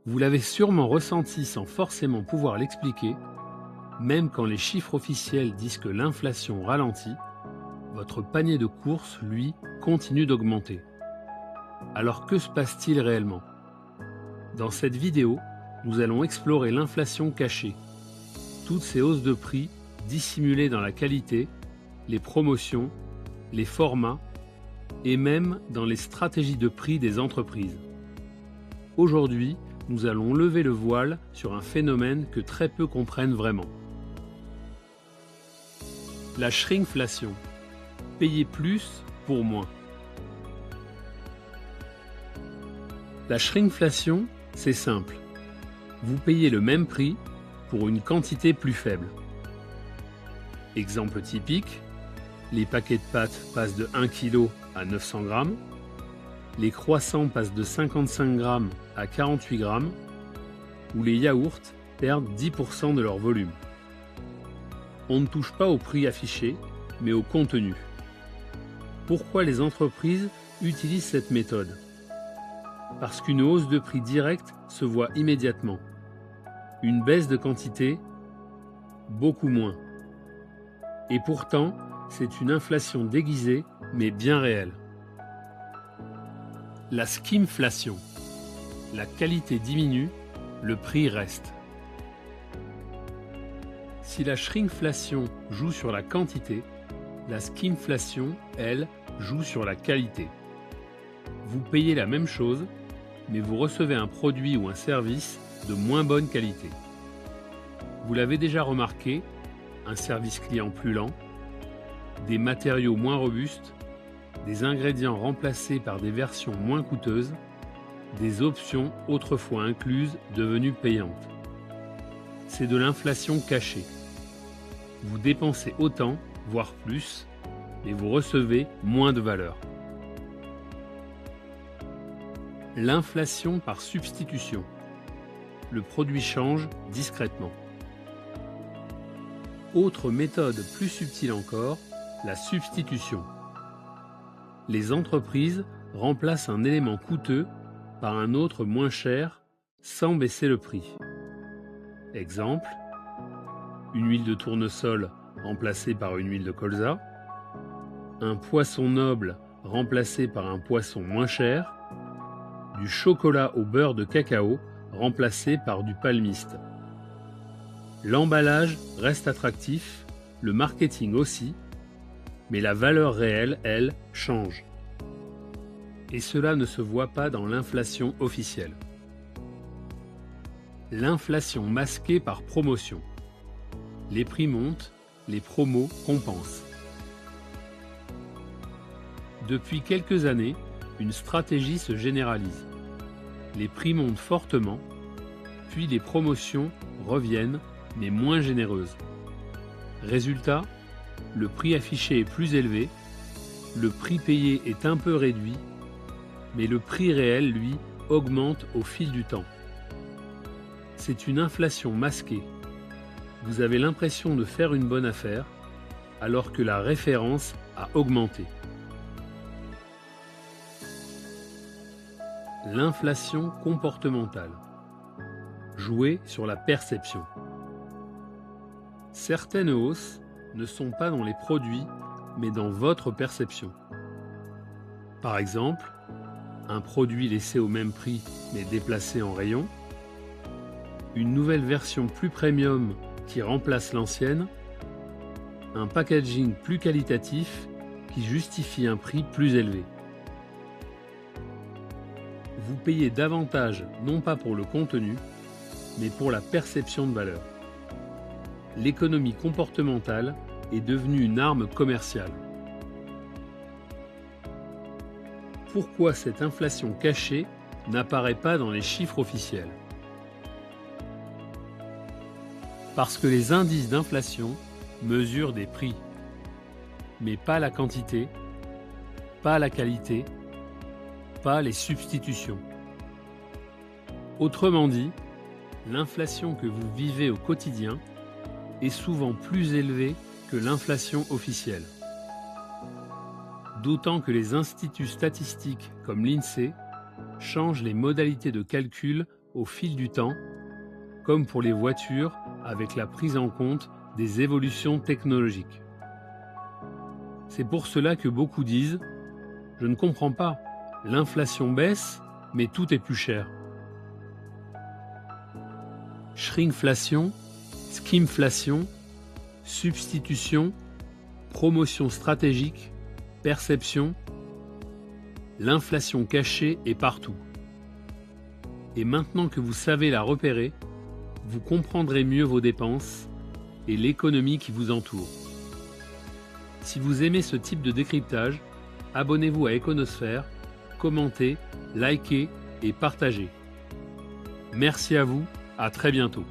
Vous l'avez sûrement ressenti sans forcément pouvoir l'expliquer, même quand les chiffres officiels disent que l'inflation ralentit, votre panier de courses, lui, continue d'augmenter. Alors que se passe-t-il réellement? Dans cette vidéo, nous allons explorer l'inflation cachée, toutes ces hausses de prix dissimulées dans la qualité, les promotions, les formats et même dans les stratégies de prix des entreprises. Aujourd'hui, nous allons lever le voile sur un phénomène que très peu comprennent vraiment. La shrinkflation. Payer plus pour moins. La shrinkflation, c'est simple. Vous payez le même prix pour une quantité plus faible. Exemple typique, les paquets de pâtes passent de 1 kg à 900 g, les croissants passent de 55 g à 48 g, ou les yaourts perdent 10% de leur volume. On ne touche pas au prix affiché, mais au contenu. Pourquoi les entreprises utilisent cette méthode? Parce qu'une hausse de prix directe se voit immédiatement. Une baisse de quantité, beaucoup moins. Et pourtant, c'est une inflation déguisée, mais bien réelle. La skimflation. La qualité diminue, le prix reste. Si la shrinkflation joue sur la quantité, la skimflation, elle, joue sur la qualité. Vous payez la même chose, mais vous recevez un produit ou un service de moins bonne qualité. Vous l'avez déjà remarqué, un service client plus lent, des matériaux moins robustes, des ingrédients remplacés par des versions moins coûteuses, des options autrefois incluses devenues payantes. C'est de l'inflation cachée. Vous dépensez autant, voire plus, mais vous recevez moins de valeur. L'inflation par substitution. Le produit change discrètement. Autre méthode plus subtile encore, la substitution. Les entreprises remplacent un élément coûteux par un autre moins cher sans baisser le prix. Exemple, une huile de tournesol remplacée par une huile de colza, un poisson noble remplacé par un poisson moins cher, du chocolat au beurre de cacao remplacé par du palmiste. L'emballage reste attractif, le marketing aussi, mais la valeur réelle, elle, change. Et cela ne se voit pas dans l'inflation officielle. L'inflation masquée par promotion. Les prix montent, les promos compensent. Depuis quelques années, une stratégie se généralise. Les prix montent fortement, puis les promotions reviennent, mais moins généreuses. Résultat, le prix affiché est plus élevé, le prix payé est un peu réduit, mais le prix réel, lui, augmente au fil du temps. C'est une inflation masquée. Vous avez l'impression de faire une bonne affaire, alors que la référence a augmenté. L'inflation comportementale. Jouer sur la perception. Certaines hausses ne sont pas dans les produits, mais dans votre perception. Par exemple, un produit laissé au même prix, mais déplacé en rayon, une nouvelle version plus premium qui remplace l'ancienne, un packaging plus qualitatif qui justifie un prix plus élevé. Vous payez davantage non pas pour le contenu, mais pour la perception de valeur. L'économie comportementale est devenue une arme commerciale. Pourquoi cette inflation cachée n'apparaît pas dans les chiffres officiels? Parce que les indices d'inflation mesurent des prix, mais pas la quantité, pas la qualité, pas les substitutions. Autrement dit, l'inflation que vous vivez au quotidien est souvent plus élevée que l'inflation officielle. D'autant que les instituts statistiques comme l'INSEE changent les modalités de calcul au fil du temps, comme pour les voitures avec la prise en compte des évolutions technologiques. C'est pour cela que beaucoup disent « Je ne comprends pas, l'inflation baisse, mais tout est plus cher ». Shrinkflation, skimflation, substitution, promotion stratégique, perception, l'inflation cachée est partout. Et maintenant que vous savez la repérer, vous comprendrez mieux vos dépenses et l'économie qui vous entoure. Si vous aimez ce type de décryptage, abonnez-vous à Econosphère, commentez, likez et partagez. Merci à vous, à très bientôt.